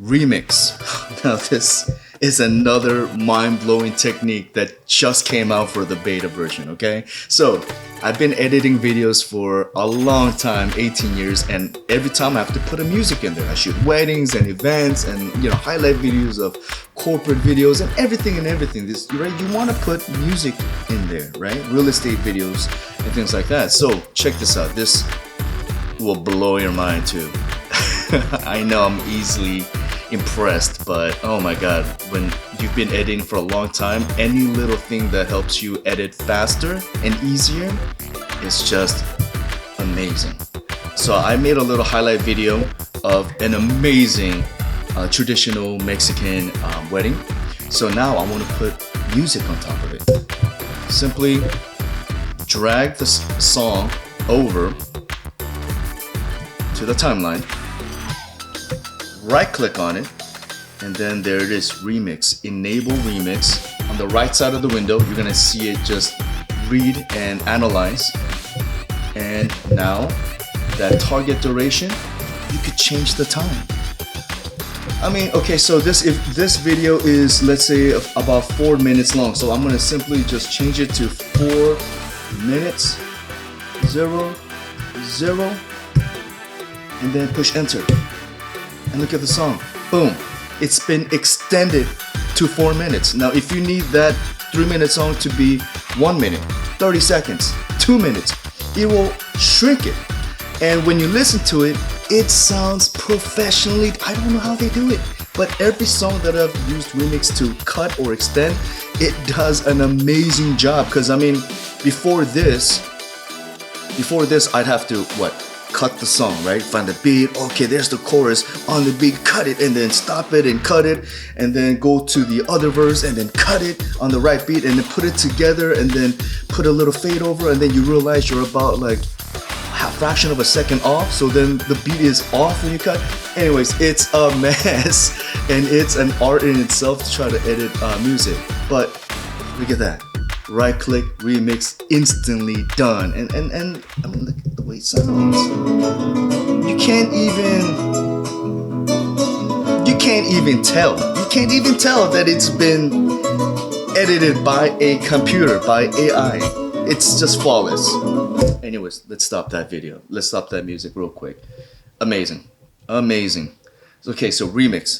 remix. Now this is another mind-blowing technique that just came out for the beta version, okay? So I've been editing videos for a long time, 18 years, and every time I have to put a music in there. I shoot weddings and events and highlight videos of corporate videos and everything. This, right? You want to put music in there, right? Real estate videos and things like that. So check this out. This will blow your mind too. I know I'm easily impressed, but oh my god, when you've been editing for a long time, any little thing that helps you edit faster and easier is just amazing. So I made a little highlight video of an amazing traditional Mexican wedding. So now I want to put music on top of it. Simply drag the song over to the timeline, right click on it, and then there it is, remix, enable remix. On the right side of the window, you're gonna see it just read and analyze. And now that target duration, you could change the time. I mean, okay, so if this video is, let's say, about 4 minutes long, so I'm gonna simply just change it to 4 minutes 0 0, and then push enter. And look at the song. Boom. It's been extended to 4 minutes. Now, if you need that 3-minute song to be 1 minute, 30 seconds, 2 minutes, it will shrink it. And when you listen to it, it sounds professionally. I don't know how they do it, but every song that I've used remix to cut or extend, it does an amazing job. Because I mean, before this, I'd have to cut the song, right? Find the beat. Okay, there's the chorus on the beat. Cut it and then stop it and cut it, and then go to the other verse and then cut it on the right beat and then put it together and then put a little fade over, and then you realize you're about like a fraction of a second off. So then the beat is off when you cut. Anyways, it's a mess and it's an art in itself to try to edit music. But look at that. Right click, remix, instantly done. And I mean, look at the way it sounds. You can't even tell that it's been edited by a computer, by AI. It's just flawless. Anyways, let's stop that video. Let's stop that music real quick. Amazing. Okay, so remix.